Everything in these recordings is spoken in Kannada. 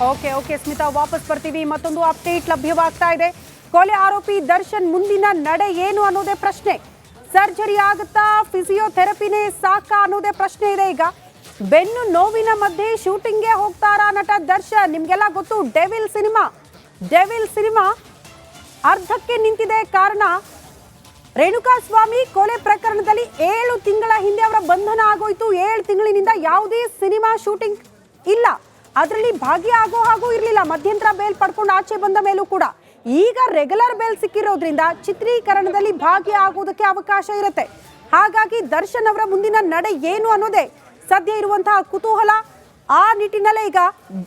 ಓಕೆ ಸ್ಮಿತಾ, ವಾಪಸ್ ಬರ್ತೀವಿ. ಮತ್ತೊಂದು ಅಪ್ಡೇಟ್ ಲಭ್ಯವಾಗ್ತಾ ಇದೆ. ಕೊಲೆ ಆರೋಪಿ ದರ್ಶನ್ ಮುಂದಿನ ನಡೆ ಏನು ಅನ್ನೋದೇ ಪ್ರಶ್ನೆ. ಸರ್ಜರಿ ಆಗುತ್ತಾ, ಫಿಸಿಯೋಥೆರಪಿನೇ ಸಾಕಾ ಅನ್ನೋದೇ ಪ್ರಶ್ನೆ ಇದೆ. ಈಗ ಬೆನ್ನು ನೋವಿನ ಮಧ್ಯೆ ಶೂಟಿಂಗ್ಗೆ ಹೋಗ್ತಾರಾ ನಟ ದರ್ಶನ್? ನಿಮ್ಗೆಲ್ಲ ಗೊತ್ತು, ಡೆವಿಲ್ ಸಿನಿಮಾ ಅರ್ಧಕ್ಕೆ ನಿಂತಿದೆ. ಕಾರಣ ರೇಣುಕಾಸ್ವಾಮಿ ಕೊಲೆ ಪ್ರಕರಣದಲ್ಲಿ 7 ತಿಂಗಳ ಹಿಂದೆ ಅವರ ಬಂಧನ ಆಗೋಯ್ತು. 7 ತಿಂಗಳಿನಿಂದ ಯಾವುದೇ ಸಿನಿಮಾ ಶೂಟಿಂಗ್ ಇಲ್ಲ, ಅದರಲ್ಲಿ ಭಾಗಿಯಾಗೋ ಹಾಗೂ ಇರಲಿಲ್ಲ. ಮಧ್ಯಂತರ ಬೇಲ್ ಪಡ್ಕೊಂಡು ಆಚೆ ಬಂದ ಮೇಲೂ ಕೂಡ ಈಗ ರೆಗ್ಯುಲರ್ ಬೇಲ್ ಸಿಕ್ಕಿರೋದ್ರಿಂದ ಚಿತ್ರೀಕರಣದಲ್ಲಿ ಭಾಗಿಯಾಗುವುದಕ್ಕೆ ಅವಕಾಶ ಇರುತ್ತೆ. ಹಾಗಾಗಿ ದರ್ಶನ್ ಅವರ ಮುಂದಿನ ನಡೆ ಏನು ಅನ್ನೋದೇ ಸದ್ಯ ಇರುವಂತಹ ಕುತೂಹಲ. ಆ ನಿಟ್ಟಿನಲ್ಲೇ ಈಗ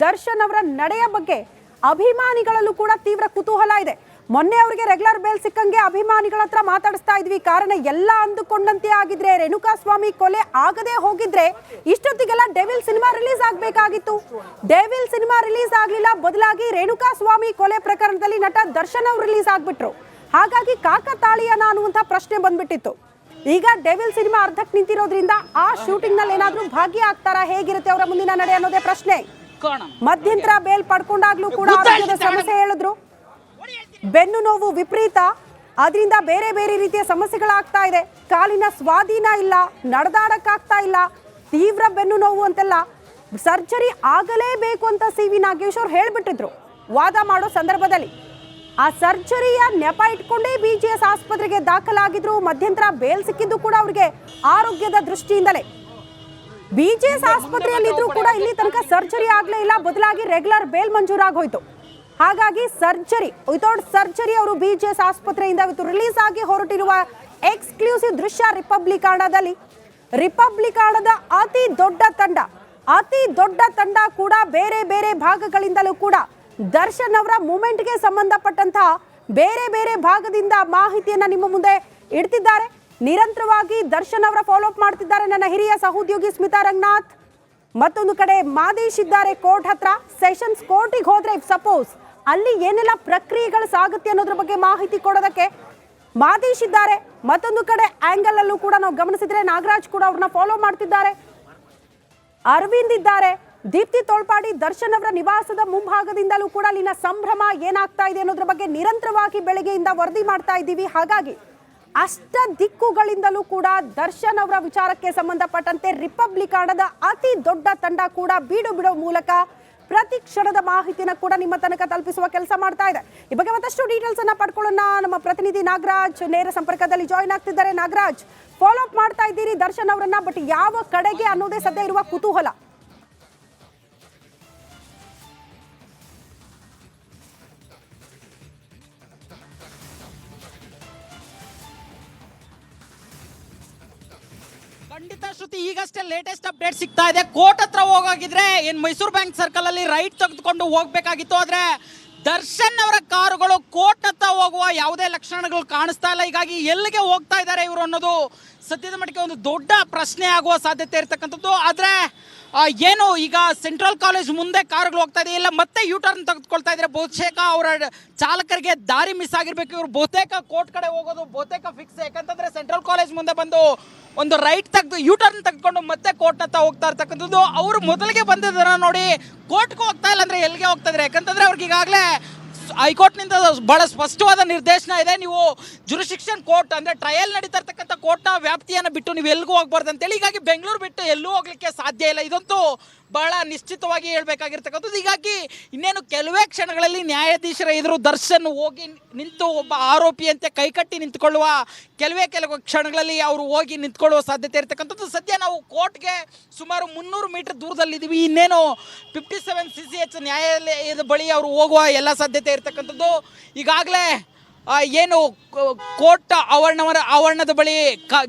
ದರ್ಶನ್ ಅವರ ನಡೆಯ ಬಗ್ಗೆ ಅಭಿಮಾನಿಗಳಲ್ಲೂ ಕೂಡ ತೀವ್ರ ಕುತೂಹಲ ಇದೆ. ಮೊನ್ನೆ ಅವರಿಗೆ ರೆಗ್ಯುಲರ್ ಬೇಲ್ ಸಿಕ್ಕಂಗೆ ಅಭಿಮಾನಿಗಳ ಹತ್ರ ಮಾತಾಡಿಸ್ತಾ ಇದ್ವಿ. ಕಾರಣ ಎಲ್ಲ ಅಂದುಕೊಂಡಂತೆ ಆಗಿದ್ರೆ, ರೇಣುಕಾಸ್ವಾಮಿ ಕೊಲೆ ಆಗದೆ ಹೋಗಿದ್ರೆ ಇಷ್ಟೊತ್ತಿಗೆಲ್ಲ ಡೆವಿಲ್ ಸಿನಿಮಾ ರಿಲೀಸ್ ಆಗಬೇಕಾಗಿತ್ತು. ಡೆವಿಲ್ ಸಿನಿಮಾ ರಿಲೀಸ್ ಆಗಲಿಲ್ಲ, ಬದಲಾಗಿ ರೇಣುಕಾಸ್ವಾಮಿ ಕೊಲೆ ಪ್ರಕರಣದಲ್ಲಿ ನಟ ದರ್ಶನ್ ಅವರು ರಿಲೀಸ್ ಆಗ್ಬಿಟ್ರು. ಹಾಗಾಗಿ ಕಾಕತಾಳೀಯನ ಅನ್ನುವಂಥ ಪ್ರಶ್ನೆ ಬಂದ್ಬಿಟ್ಟಿತ್ತು. ಈಗ ಡೆವಿಲ್ ಸಿನಿಮಾ ಅರ್ಧಕ್ಕೆ ನಿಂತಿರೋದ್ರಿಂದ ಆ ಶೂಟಿಂಗ್ ನಲ್ಲಿ ಏನಾದ್ರೂ ಭಾಗಿಯಾಗ್ತಾರಾ, ಹೇಗಿರುತ್ತೆ ಅವರ ಮುಂದಿನ ನಡೆ ಅನ್ನೋದೇ ಪ್ರಶ್ನೆ. ಮಧ್ಯಂತರ ಬೇಲ್ ಪಡ್ಕೊಂಡಾಗ್ಲೂ ಕೂಡ ಆರೋಗ್ಯದ ಸಮಸ್ಯೆ ಹೇಳಿದ್ರು. ಬೆನ್ನು ನೋವು ವಿಪರೀತ, ಅದರಿಂದ ಬೇರೆ ಬೇರೆ ರೀತಿಯ ಸಮಸ್ಯೆಗಳಾಗ್ತಾ ಇದೆ. ಕಾಲಿನ ಸ್ವಾಧೀನ ಇಲ್ಲ, ನಡೆದಾಡಕ್ಕಾಗ್ತಾ ಇಲ್ಲ, ತೀವ್ರ ಬೆನ್ನು ನೋವು ಅಂತೆಲ್ಲ. ಸರ್ಜರಿ ಆಗಲೇಬೇಕು ಅಂತ ಸಿ.ವಿ. ನಾಗೇಶ್ ಅವರು ಹೇಳ್ಬಿಟ್ಟಿದ್ರು ವಾದ ಮಾಡೋ ಸಂದರ್ಭದಲ್ಲಿ. ಆ ಸರ್ಜರಿಯ ನೆಪ ಇಟ್ಕೊಂಡೇ BGS ಆಸ್ಪತ್ರೆಗೆ ದಾಖಲಾಗಿದ್ರು. ಮಧ್ಯಂತರ ಬೇಲ್ ಸಿಕ್ಕಿದ್ದು ಕೂಡ ಅವರಿಗೆ ಆರೋಗ್ಯದ ದೃಷ್ಟಿಯಿಂದಲೇ. BGS ಆಸ್ಪತ್ರೆಯಲ್ಲಿದ್ರು ಕೂಡ ಇಲ್ಲಿ ತನಕ ಸರ್ಜರಿ ಆಗಲೇ ಇಲ್ಲ, ಬದಲಾಗಿ ರೆಗ್ಯುಲರ್ ಬೇಲ್ ಮಂಜೂರಾಗೋಯ್ತು. ಹಾಗಾಗಿ ಸರ್ಜರಿ ವಿತೌಟ್ ಸರ್ಜರಿ ಅವರು BGS ಆಸ್ಪತ್ರೆಯಿಂದ ಇವತ್ತು ರಿಲೀಸ್ ಆಗಿ ಹೊರಟಿರುವ ಎಕ್ಸ್ಕ್ಲೂಸಿವ್ ದೃಶ್ಯ ರಿಪಬ್ಲಿಕಾಣದ ಅತಿ ದೊಡ್ಡ ತಂಡ ಕೂಡ ಬೇರೆ ಬೇರೆ ಭಾಗಗಳಿಂದಲೂ ಕೂಡ ದರ್ಶನ್ ಅವರ ಮೂಮೆಂಟ್ಗೆ ಸಂಬಂಧಪಟ್ಟಂತಹ ಬೇರೆ ಬೇರೆ ಭಾಗದಿಂದ ಮಾಹಿತಿಯನ್ನ ನಿಮ್ಮ ಮುಂದೆ ಇಡ್ತಿದ್ದಾರೆ. ನಿರಂತರವಾಗಿ ದರ್ಶನ್ ಅವರ ಫಾಲೋ ಅಪ್ ಮಾಡ್ತಿದ್ದಾರೆ ನನ್ನ ಹಿರಿಯ ಸಹೋದ್ಯೋಗಿ ಸ್ಮಿತಾ ರಂಗನಾಥ್. ಮತ್ತೊಂದು ಕಡೆ ಮಾದೇಶ್ ಇದ್ದಾರೆ ಕೋರ್ಟ್ ಹತ್ರ. ಸೆಷನ್ಸ್ ಕೋರ್ಟಿಗೆ ಹೋದ್ರೆ ಸಪೋಸ್ ಅಲ್ಲಿ ಏನೆಲ್ಲ ಪ್ರಕ್ರಿಯೆಗಳು ಸಾಗುತ್ತೆ ಅನ್ನೋದ್ರ ಬಗ್ಗೆ ಮಾಹಿತಿ ಕೊಡೋದಕ್ಕೆ ಮಾದೇಶ್ ಇದ್ದಾರೆ. ಮತ್ತೊಂದು ಕಡೆ ಆಂಗಲ್ ಅಲ್ಲೂ ಕೂಡ ನಾವು ಗಮನಿಸಿದ್ರೆ ನಾಗರಾಜ್ ಕೂಡ ಅವ್ರನ್ನ ಫಾಲೋ ಮಾಡ್ತಿದ್ದಾರೆ. ಅರವಿಂದ್ ಇದ್ದಾರೆ. ದೀಪ್ತಿ ತೋಳ್ಪಾಡಿ ದರ್ಶನ್ ಅವರ ನಿವಾಸದ ಮುಂಭಾಗದಿಂದಲೂ ಕೂಡ ಅಲ್ಲಿನ ಸಂಭ್ರಮ ಏನಾಗ್ತಾ ಇದೆ ಅನ್ನೋದ್ರ ಬಗ್ಗೆ ನಿರಂತರವಾಗಿ ಬೆಳಗ್ಗೆಯಿಂದ ವರದಿ ಮಾಡ್ತಾ ಇದ್ದೀವಿ. ಹಾಗಾಗಿ ಅಷ್ಟ ದಿಕ್ಕುಗಳಿಂದಲೂ ಕೂಡ ದರ್ಶನ್ ಅವರ ವಿಚಾರಕ್ಕೆ ಸಂಬಂಧಪಟ್ಟಂತೆ ರಿಪಬ್ಲಿಕಾಣದ ಅತಿ ದೊಡ್ಡ ತಂಡ ಕೂಡ ಬಿಡೋ ಮೂಲಕ ಪ್ರತಿ ಕ್ಷಣದ ಮಾಹಿತಿನ ಕೂಡ ನಿಮ್ಮ ತನಕ ತಲುಪಿಸುವ ಕೆಲಸ ಮಾಡ್ತಾ ಇದೆ. ಈ ಬಗ್ಗೆ ಮತ್ತಷ್ಟು ಡೀಟೇಲ್ಸ್ ಅನ್ನ ಪಡ್ಕೊಳ್ಳೋಣ. ನಮ್ಮ ಪ್ರತಿನಿಧಿ ನಾಗರಾಜ್ ನೇರ ಸಂಪರ್ಕದಲ್ಲಿ ಜಾಯಿನ್ ಆಗ್ತಿದ್ದಾರೆ. ನಾಗರಾಜ್, ಫಾಲೋ ಅಪ್ ಮಾಡ್ತಾ ಇದ್ದೀರಿ ದರ್ಶನ್ ಅವರನ್ನ, ಬಟ್ ಯಾವ ಕಡೆಗೆ ಅನ್ನೋದೇ ಸದ್ಯ ಇರುವ ಕುತೂಹಲ. ಖಂಡಿತ ಶ್ರುತಿ, ಈಗಷ್ಟೇ ಲೇಟೆಸ್ಟ್ ಅಪ್ಡೇಟ್ ಸಿಗ್ತಾ ಇದೆ. ಕೋರ್ಟ್ ಹತ್ರ ಹೋಗಾಗಿದ್ರೆ ಏನ್ ಮೈಸೂರು ಬ್ಯಾಂಕ್ ಸರ್ಕಲ್ ಅಲ್ಲಿ ರೈಟ್ ತೆಗೆದುಕೊಂಡು ಹೋಗ್ಬೇಕಾಗಿತ್ತು. ಆದ್ರೆ ದರ್ಶನ್ ಅವರ ಕಾರುಗಳು ಕೋರ್ಟ್ ಹತ್ರ ಹೋಗುವ ಯಾವುದೇ ಲಕ್ಷಣಗಳು ಕಾಣಿಸ್ತಾ ಇಲ್ಲ. ಹೀಗಾಗಿ ಎಲ್ಲಿಗೆ ಹೋಗ್ತಾ ಇದ್ದಾರೆ ಇವರು ಅನ್ನೋದು ಸದ್ಯದ ಮಟ್ಟಿಗೆ ಒಂದು ದೊಡ್ಡ ಪ್ರಶ್ನೆ ಆಗುವ ಸಾಧ್ಯತೆ ಇರತಕ್ಕಂಥದ್ದು. ಆದ್ರೆ ಏನು ಈಗ ಸೆಂಟ್ರಲ್ ಕಾಲೇಜ್ ಮುಂದೆ ಕಾರುಗಳು ಹೋಗ್ತಾ ಇದೆ, ಇಲ್ಲ ಮತ್ತೆ ಯೂಟರ್ನ್ ತೆಗೆದುಕೊಳ್ತಾ ಇದ್ರೆ ಬಹುತೇಕ ಅವರ ಚಾಲಕರಿಗೆ ದಾರಿ ಮಿಸ್ ಆಗಿರ್ಬೇಕು. ಇವರು ಬಹುತೇಕ ಕೋರ್ಟ್ ಕಡೆ ಹೋಗೋದು ಬಹುತೇಕ ಫಿಕ್ಸ್. ಯಾಕಂತಂದ್ರೆ ಸೆಂಟ್ರಲ್ ಕಾಲೇಜ್ ಮುಂದೆ ಬಂದು ಒಂದು ರೈಟ್ ತೆಗೆದು ಯೂಟರ್ನ್ ತೆಗೆದುಕೊಂಡು ಮತ್ತೆ ಕೋರ್ಟ್ ಹತ್ತ ಹೋಗ್ತಾ ಇರ್ತಕ್ಕಂಥದ್ದು. ಅವರು ಮೊದಲಿಗೆ ಬಂದಿದ್ದನ್ನ ನೋಡಿ ಕೋರ್ಟ್ಗೆ ಹೋಗ್ತಾ ಇಲ್ಲ ಅಂದ್ರೆ ಎಲ್ಲಿಗೆ ಹೋಗ್ತಾ ಇದ್ರೆ, ಯಾಕಂತಂದ್ರೆ ಅವ್ರಿಗೆ ಈಗಾಗಲೇ ಹೈಕೋರ್ಟ್ನಿಂದ ಬಹಳ ಸ್ಪಷ್ಟವಾದ ನಿರ್ದೇಶನ ಇದೆ. ನೀವು ಜುರಿಸ್ಡಿಕ್ಷನ್ ಕೋರ್ಟ್ ಅಂದ್ರೆ ಟ್ರಯಲ್ ನಡೀತಾ ಇರ್ತಕ್ಕಂಥ ಕೋರ್ಟ್ನ ವ್ಯಾಪ್ತಿಯನ್ನು ಬಿಟ್ಟು ನೀವು ಎಲ್ಲಿಗೂ ಹೋಗ್ಬಾರ್ದು ಅಂತೇಳಿ. ಹೀಗಾಗಿ ಬೆಂಗಳೂರು ಬಿಟ್ಟು ಎಲ್ಲೂ ಹೋಗ್ಲಿಕ್ಕೆ ಸಾಧ್ಯ ಇಲ್ಲ. ಇದಂತೂ ಬಹಳ ನಿಶ್ಚಿತವಾಗಿ ಹೇಳ್ಬೇಕಾಗಿರ್ತಕ್ಕಂಥದ್ದು. ಹೀಗಾಗಿ ಇನ್ನೇನು ಕೆಲವೇ ಕ್ಷಣಗಳಲ್ಲಿ ನ್ಯಾಯಾಧೀಶರ ಎದುರು ದರ್ಶನ್ ಹೋಗಿ ನಿಂತು ಒಬ್ಬ ಆರೋಪಿಯಂತೆ ಕೈಕಟ್ಟಿ ನಿಂತುಕೊಳ್ಳುವ ಕೆಲವು ಕ್ಷಣಗಳಲ್ಲಿ ಅವರು ಹೋಗಿ ನಿಂತ್ಕೊಳ್ಳುವ ಸಾಧ್ಯತೆ ಇರ್ತಕ್ಕಂಥದ್ದು. ಸದ್ಯ ನಾವು ಕೋರ್ಟ್ಗೆ ಸುಮಾರು 300 ಮೀಟರ್ ದೂರದಲ್ಲಿದ್ದೀವಿ. ಇನ್ನೇನು 57 CCH ನ್ಯಾಯಾಲಯದ ಬಳಿ ಅವರು ಹೋಗುವ ಎಲ್ಲ ಸಾಧ್ಯತೆ ಇರ್ತಕ್ಕಂಥದ್ದು. ಈಗಾಗಲೇ ಏನು ಕೋರ್ಟ್ ಆವರಣದ ಬಳಿ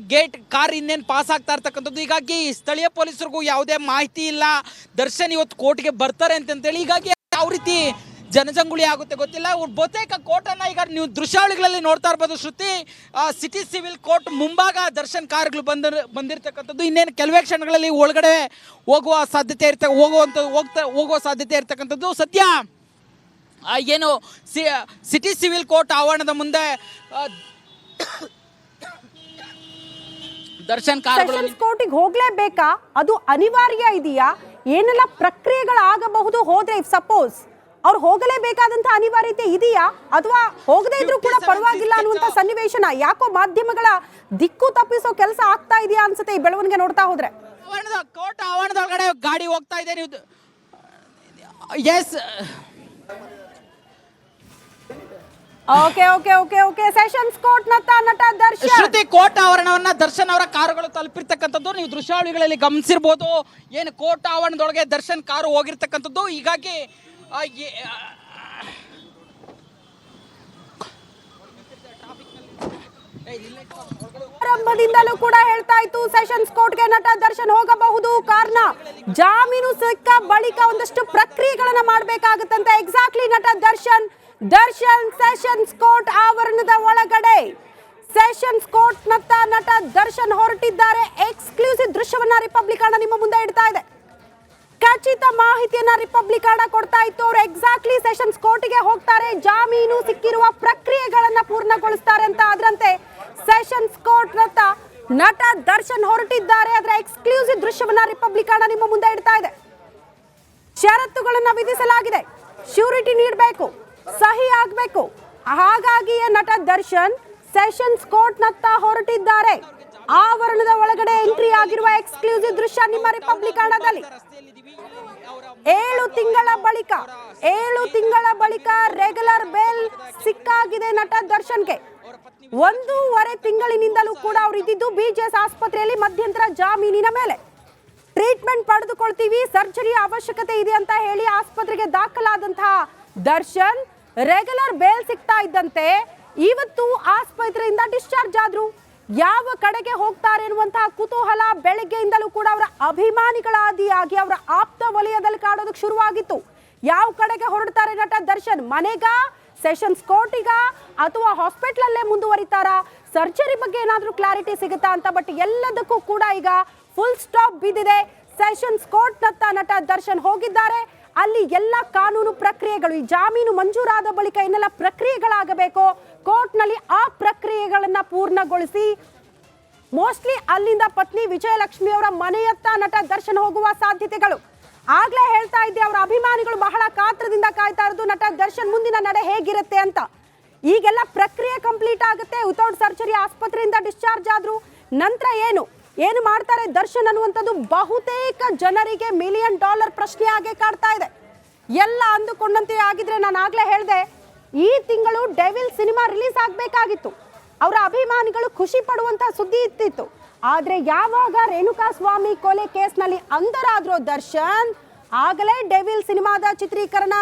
ಕಾರ್ ಇನ್ನೇನು ಪಾಸ್ ಆಗ್ತಾ ಇರ್ತಕ್ಕಂಥದ್ದು. ಹೀಗಾಗಿ ಸ್ಥಳೀಯ ಪೊಲೀಸರಿಗೂ ಯಾವುದೇ ಮಾಹಿತಿ ಇಲ್ಲ ದರ್ಶನ್ ಇವತ್ತು ಕೋರ್ಟ್ಗೆ ಬರ್ತಾರೆ ಅಂತೇಳಿ. ಹೀಗಾಗಿ ಯಾವ ರೀತಿ ಜನಜಂಗುಳಿ ಆಗುತ್ತೆ ಗೊತ್ತಿಲ್ಲ. ಬಹುತೇಕ ಕೋರ್ಟನ್ನು ಈಗ ನೀವು ದೃಶ್ಯಾವಳಿಗಳಲ್ಲಿ ನೋಡ್ತಾ ಇರ್ಬೋದು ಶ್ರುತಿ. ಸಿಟಿ ಸಿವಿಲ್ ಕೋರ್ಟ್ ಮುಂಭಾಗ ದರ್ಶನ್ ಕಾರ್ಗಳು ಬಂದಿರತಕ್ಕಂಥದ್ದು. ಇನ್ನೇನು ಕೆಲವೇ ಕ್ಷಣಗಳಲ್ಲಿ ಒಳಗಡೆ ಹೋಗುವ ಸಾಧ್ಯತೆ ಹೋಗುವ ಸಾಧ್ಯತೆ ಇರ್ತಕ್ಕಂಥದ್ದು. ಸದ್ಯ ಏನು ಸಿಟಿ ಸಿವಿಲ್ ಕೋರ್ಟ್ ಆವರಣದ ಮುಂದೆ ದರ್ಶನ್ ಕೋರ್ಟಿಗೆ ಹೋಗ್ಲೇಬೇಕಾ, ಅದು ಅನಿವಾರ್ಯ ಇದೆಯಾ, ಏನೆಲ್ಲ ಪ್ರಕ್ರಿಯೆಗಳಾಗಬಹುದು ಹೋದ್ರೆ ಇಫ್ ಸಪೋಸ್ ಅವ್ರು ಹೋಗಲೇಬೇಕಾದಂತ ಅನಿವಾರ್ಯತೆ ಇದೆಯಾ ಅಥವಾ ಹೋಗದೇ ಇದ್ರೂ ಕೂಡ ಪರವಾಗಿಲ್ಲ ಅನ್ನುವಂತ ಸನ್ನಿವೇಶನ ಯಾಕೋ ಮಾಧ್ಯಮಗಳ ದಿಕ್ಕು ತಪ್ಪಿಸೋ ಕೆಲಸ ಆಗ್ತಾ ಇದೆಯಾ ಅನ್ಸುತ್ತೆ ಈ ಬೆಳವಣಿಗೆ ನೋಡ್ತಾ ಹೋದ್ರೆ. ಕೋರ್ಟ್ ಆವರಣದೊಳಗಡೆ ಗಾಡಿ ಹೋಗ್ತಾ ಇದೆ, ನೀವು yes okay okay okay okay sessions court ನಟ ದರ್ಶನ್ ಶ್ರುತಿ ಕೋರ್ಟ್ ಆವರಣವನ್ನ ದರ್ಶನ್ ಅವರ ಕಾರುಗಳು ತಲುಪಿರ್ತಕ್ಕಂಥದ್ದು ನೀವು ದೃಶ್ಯಾವಳಿಗಳಲ್ಲಿ ಗಮನಿಸಿರ್ಬೋದು. ಏನು ಕೋರ್ಟ್ ಆವರಣದೊಳಗೆ ದರ್ಶನ್ ಕಾರು ಹೋಗಿರ್ತಕ್ಕಂಥದ್ದು. ಹೀಗಾಗಿ ಆರಂಭದಿಂದಲೂ ಕೂಡ ಹೇಳ್ತಾ ಇತ್ತು ಸೆಷನ್ಸ್ ಕೋರ್ಟ್ಗೆ ನಟ ದರ್ಶನ್ ಹೋಗಬಹುದು, ಕಾರಣ ಜಾಮೀನು ಸಿಕ್ಕ ಬಳಿಕ ಒಂದಷ್ಟು ಪ್ರಕ್ರಿಯೆಗಳನ್ನ ಮಾಡಬೇಕಾಗುತ್ತಂತೆ. ಎಕ್ಸಾಕ್ಟ್ಲಿ ನಟ ದರ್ಶನ್ ಸೆಷನ್ಸ್ ಕೋರ್ಟ್ ಆವರಣದ ಒಳಗಡೆ ಸೆಷನ್ಸ್ ಕೋರ್ಟ್ ನಟ ದರ್ಶನ್ ಹೊರಟಿದ್ದಾರೆ. ಎಕ್ಸ್ಕ್ಲೂಸಿವ್ ದೃಶ್ಯವನ್ನ ರಿಪಬ್ಲಿಕ್ ನಿಮ್ಮ ಮುಂದೆ ಇಡ್ತಾ ಇದೆ. ಖಚಿತ ಮಾಹಿತಿಯನ್ನ ರಿಪಬ್ಲಿಕ್ ಕೊಡ್ತಾ ಇತ್ತು. ಅವರು ಎಕ್ಸಾಕ್ಟ್ಲಿ ಸೆಷನ್ಸ್ ಕೋರ್ಟ್ಗೆ ಹೋಗ್ತಾರೆ, ಜಾಮೀನು ಸಿಕ್ಕಿರುವ ಪ್ರಕ್ರಿಯೆಗಳನ್ನ ಪೂರ್ಣಗೊಳಿಸ್ತಾರೆ ಅಂತ. ಅದರಂತೆ ಸೆಷನ್ಸ್ ಕೋರ್ಟ್ ನಟ ದರ್ಶನ್ ಹೊರಟಿದ್ದಾರೆ. ಅದರ ಎಕ್ಸ್ಕ್ಲೂಸಿವ್ ದೃಶ್ಯವನ್ನ ರಿಪಬ್ಲಿಕ್ ನಿಮ್ಮ ಮುಂದೆ ಇಡ್ತಾ ಇದೆ. ಷರತ್ತುಗಳನ್ನ ವಿಧಿಸಲಾಗಿದೆ, ಶ್ಯೂರಿಟಿ ನೀಡಬೇಕು, ಸಹಿ ಆಗಬೇಕು. ಹಾಗಾಗಿಯೇ ನಟ ದರ್ಶನ್ ಸೆಷನ್ಸ್ ಕೋರ್ಟ್ ನತ್ತ ಹೊರಟಿದ್ದಾರೆ. ಆವರಣದ ಒಳಗಡೆ ಎಂಟ್ರಿ ಆಗಿರುವ ಎಕ್ಸ್ಕ್ಲೂಸಿವ್ ದೃಶ್ಯ ನಿಮ್ಮ ರಿಪಬ್ಲಿಕ್ ದಲ್ಲಿ 7 ತಿಂಗಳ ಬಳಿಕ ರೆಗ್ಯುಲರ್ ಬೇಲ್ ಸಿಕ್ಕಾಗಿದೆ ನಟ ದರ್ಶನ್ಗೆ. 1.5 ತಿಂಗಳಿನಿಂದಲೂ ಕೂಡ ಅವರು ಇದ್ದಿದ್ದು ಬಿಜೆಎಸ್ ಆಸ್ಪತ್ರೆಯಲ್ಲಿ ಮಧ್ಯಂತರ ಜಾಮೀನಿನ ಮೇಲೆ. ಟ್ರೀಟ್ಮೆಂಟ್ ಪಡೆದುಕೊಳ್ತೀವಿ, ಸರ್ಜರಿ ಅವಶ್ಯಕತೆ ಇದೆ ಅಂತ ಹೇಳಿ ಆಸ್ಪತ್ರೆಗೆ ದಾಖಲಾದಂತಹ ದರ್ಶನ್ ರೆಗ್ಯುಲರ್ ಬೇಲ್ ಸಿಗ್ತಾ ಇದ್ದಂತೆ ಇವತ್ತು ಆಸ್ಪತ್ರೆಯಿಂದ ಡಿಸ್ಚಾರ್ಜ್ ಆದ್ರು. ಯಾವ ಕಡೆಗೆ ಹೋಗ್ತಾರೆ ಎನ್ನುವಂತಹ ಕುತೂಹಲ ಬೆಳಗ್ಗೆಯಿಂದಲೂ ಕೂಡ ಅವರ ಅಭಿಮಾನಿಗಳಾದಿಯಾಗಿ ಅವರ ಆಪ್ತ ವಲಯದಲ್ಲಿ ಕಾಡೋದಕ್ಕೆ ಶುರುವಾಗಿತ್ತು. ಯಾವ ಕಡೆಗೆ ಹೊರಡ್ತಾರೆ ನಟ ದರ್ಶನ್? ಮನೆಗ, ಸೆಷನ್ಸ್ ಕೋರ್ಟಿಗ, ಅಥವಾ ಹಾಸ್ಪಿಟಲ್ ಅಲ್ಲೇ ಮುಂದುವರಿತಾರಾ? ಸರ್ಜರಿ ಬಗ್ಗೆ ಏನಾದ್ರೂ ಕ್ಲಾರಿಟಿ ಸಿಗುತ್ತಾ ಅಂತ. ಬಟ್ ಎಲ್ಲದಕ್ಕೂ ಕೂಡ ಈಗ ಫುಲ್ ಸ್ಟಾಪ್ ಬಿದ್ದಿದೆ. ಸೆಷನ್ಸ್ ಕೋರ್ಟ್ ನಟ ದರ್ಶನ್ ಹೋಗಿದ್ದಾರೆ. ಅಲ್ಲಿ ಎಲ್ಲ ಕಾನೂನು ಪ್ರಕ್ರಿಯೆಗಳು, ಈ ಜಾಮೀನು ಮಂಜೂರಾದ ಬಳಿಕ ಏನೆಲ್ಲ ಪ್ರಕ್ರಿಯೆಗಳಾಗಬೇಕು ಕೋರ್ಟ್ನಲ್ಲಿ ಆ ಪ್ರಕ್ರಿಯೆಗಳನ್ನ ಪೂರ್ಣಗೊಳಿಸಿ ಮೋಸ್ಟ್ಲಿ ಅಲ್ಲಿಂದ ಪತ್ನಿ ವಿಜಯಲಕ್ಷ್ಮಿ ಅವರ ಮನೆಯತ್ತ ನಟ ದರ್ಶನ್ ಹೋಗುವ ಸಾಧ್ಯತೆಗಳು. ಆಗ್ಲೇ ಹೇಳ್ತಾ ಇದ್ದೆ, ಅವರ ಅಭಿಮಾನಿಗಳು ಬಹಳ ಕಾತ್ರದಿಂದ ಕಾಯ್ತಾ ಇರೋದು ನಟ ದರ್ಶನ್ ಮುಂದಿನ ನಡೆ ಹೇಗಿರುತ್ತೆ ಅಂತ. ಈಗೆಲ್ಲ ಪ್ರಕ್ರಿಯೆ ಕಂಪ್ಲೀಟ್ ಆಗುತ್ತೆ, ವಿತೌಟ್ ಸರ್ಜರಿ ಆಸ್ಪತ್ರೆಯಿಂದ ಡಿಸ್ಚಾರ್ಜ್ ಆದ್ರು ನಂತರ ಏನು ಮಾಡ್ತಾರೆ ದರ್ಶನ್ ಅನ್ನುವಂಥದ್ದು ಬಹುತೇಕ ಜನರಿಗೆ $1 ಮಿಲಿಯನ್ ಪ್ರಶ್ನೆಯಾಗೆ ಕಾಡ್ತಾ ಇದೆ. ಎಲ್ಲ ಅಂದುಕೊಂಡಂತೆ ಆಗಿದ್ರೆ ನಾನು ಆಗ್ಲೇ ಹೇಳಿದೆ, ಈ ತಿಂಗಳು ಡೆವಿಲ್ ಸಿನಿಮಾ ರಿಲೀಸ್ ಆಗಬೇಕಾಗಿತ್ತು. ಅವರ ಅಭಿಮಾನಿಗಳು ಖುಷಿ ಪಡುವಂತಹ ಸುದ್ದಿ ಇತ್ತಿತ್ತು. ಆದ್ರೆ ಯಾವಾಗ ರೇಣುಕಾ ಸ್ವಾಮಿ ಕೊಲೆ ಕೇಸ್ನಲ್ಲಿ ಅಂಧರಾದ್ರೋ ದರ್ಶನ್, ಆಗಲೇ ಡೆವಿಲ್ ಸಿನಿಮಾದ ಚಿತ್ರೀಕರಣ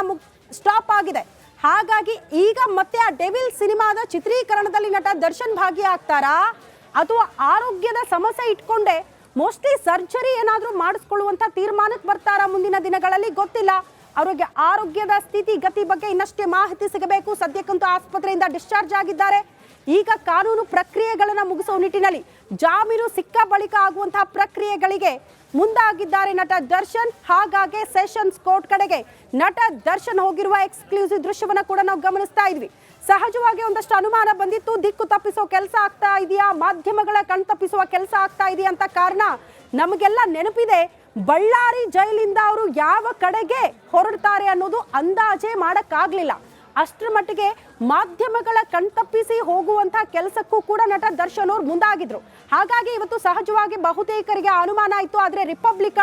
ಸ್ಟಾಪ್ ಆಗಿದೆ. ಹಾಗಾಗಿ ಈಗ ಮತ್ತೆ ಆ ಡೆವಿಲ್ ಸಿನಿಮಾದ ಚಿತ್ರೀಕರಣದಲ್ಲಿ ನಟ ದರ್ಶನ್ ಭಾಗಿಯಾಗ್ತಾರಾ ಅಥವಾ ಆರೋಗ್ಯದ ಸಮಸ್ಯೆ ಇಟ್ಕೊಂಡೆ ಮೋಸ್ಟ್ಲಿ ಸರ್ಜರಿ ಏನಾದರೂ ಮಾಡಿಸ್ಕೊಳ್ಳುವಂತ ತೀರ್ಮಾನಕ್ಕೆ ಬರ್ತಾರಾ ಮುಂದಿನ ದಿನಗಳಲ್ಲಿ ಗೊತ್ತಿಲ್ಲ. ಅವರಿಗೆ ಆರೋಗ್ಯದ ಸ್ಥಿತಿ ಗತಿ ಬಗ್ಗೆ ಇನ್ನಷ್ಟೇ ಮಾಹಿತಿ ಸಿಗಬೇಕು. ಸದ್ಯಕ್ಕಂತೂ ಆಸ್ಪತ್ರೆಯಿಂದ ಡಿಸ್ಚಾರ್ಜ್ ಆಗಿದ್ದಾರೆ. ಈಗ ಕಾನೂನು ಪ್ರಕ್ರಿಯೆಗಳನ್ನ ಮುಗಿಸೋ ನಿಟ್ಟಿನಲ್ಲಿ ಜಾಮೀನು ಸಿಕ್ಕ ಬಳಿಕ ಆಗುವಂತಹ ಪ್ರಕ್ರಿಯೆಗಳಿಗೆ ಮುಂದಾಗಿದ್ದಾರೆ ನಟ ದರ್ಶನ್. ಹಾಗಾಗಿ ಸೆಷನ್ಸ್ ಕೋರ್ಟ್ ಕಡೆಗೆ ನಟ ದರ್ಶನ್ ಹೋಗಿರುವ ಎಕ್ಸ್ಕ್ಲೂಸಿವ್ ದೃಶ್ಯವನ್ನ ಕೂಡ ನಾವು ಗಮನಿಸ್ತಾ ಇದ್ವಿ. ಸಹಜವಾಗಿ ಒಂದಷ್ಟು ಅನುಮಾನ ಬಂದಿತ್ತು, ದಿಕ್ಕು ತಪ್ಪಿಸೋ ಕೆಲಸ ಆಗ್ತಾ ಇದೆಯಾ, ಮಾಧ್ಯಮಗಳ ಕಣ್ ತಪ್ಪಿಸುವ ಕೆಲಸ ಆಗ್ತಾ ಇದೆಯಾ ಅಂತ. ಕಾರಣ ನಮಗೆಲ್ಲ ನೆನಪಿದೆ, ಬಳ್ಳಾರಿ ಜೈಲಿಂದ ಅವರು ಯಾವ ಕಡೆಗೆ ಹೊರಡ್ತಾರೆ ಅನ್ನೋದು ಅಂದಾಜೆ ಮಾಡಕ್ಕಾಗ್ಲಿಲ್ಲ. ಅಷ್ಟರ ಮಟ್ಟಿಗೆ ಮಾಧ್ಯಮಗಳ ಕಣ್ತಪ್ಪಿಸಿ ಹೋಗುವಂತಹ ಕೆಲಸಕ್ಕೂ ಕೂಡ ನಟ ದರ್ಶನ್ ಅವರು ಮುಂದಾಗಿದ್ರು. ಹಾಗಾಗಿ ಇವತ್ತು ಸಹಜವಾಗಿ ಬಹುತೇಕರಿಗೆ ಅನುಮಾನ ಇತ್ತು. ಆದ್ರೆ ರಿಪಬ್ಲಿಕ್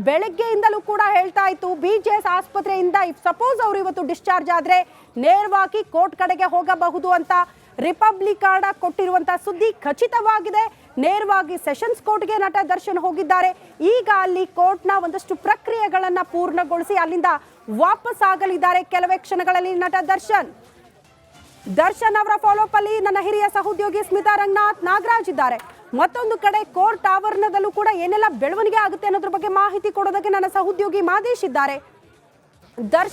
ಬೆಳಗ್ಗೆಯಿಂದಲೂ ಕೂಡ ಹೇಳ್ತಾ ಇತ್ತು, ಬಿಜೆಎಸ್ ಆಸ್ಪತ್ರೆಯಿಂದ ಇಫ್ ಸಪೋಸ್ ಅವರು ಇವತ್ತು ಡಿಸ್ಚಾರ್ಜ್ ಆದ್ರೆ ನೇರವಾಗಿ ಕೋರ್ಟ್ ಕಡೆಗೆ ಹೋಗಬಹುದು ಅಂತ. ರಿಪಬ್ಲಿಕ್ ಕೊಟ್ಟಿರುವಂತಹ ಸುದ್ದಿ ಖಚಿತವಾಗಿದೆ. ನೇರವಾಗಿ ಸೆಷನ್ಸ್ ಕೋರ್ಟ್ಗೆ ನಟ ದರ್ಶನ್ ಹೋಗಿದ್ದಾರೆ. ಈಗ ಅಲ್ಲಿ ಕೋರ್ಟ್ನ ಒಂದಷ್ಟು ಪ್ರಕ್ರಿಯೆಗಳನ್ನ ಪೂರ್ಣಗೊಳಿಸಿ ಅಲ್ಲಿಂದ ವಾಪಸ್ ಆಗಲಿದ್ದಾರೆ ಕೆಲವೇ ಕ್ಷಣಗಳಲ್ಲಿ ನಟ ದರ್ಶನ್ ಅವರ ಫಾಲೋಅಪ್ ಅಲ್ಲಿ ನನ್ನ ಹಿರಿಯ ಸಹೋದ್ಯೋಗಿ ಸ್ಮಿತಾ ರಂಗನಾಥ್, ನಾಗರಾಜ್ ಇದ್ದಾರೆ. ಮತ್ತೊಂದು ಕಡೆ ಕೋರ್ಟ್ ಆವರಣದಲ್ಲೂ ಕೂಡ ಏನೆಲ್ಲ ಬೆಳವಣಿಗೆ ಆಗುತ್ತೆ ಅನ್ನೋದ್ರ ಬಗ್ಗೆ ಮಾಹಿತಿ ಕೊಡೋದಕ್ಕೆ ನನ್ನ ಸಹೋದ್ಯೋಗಿ ಮಾದೇಶ್ ಇದ್ದಾರೆ.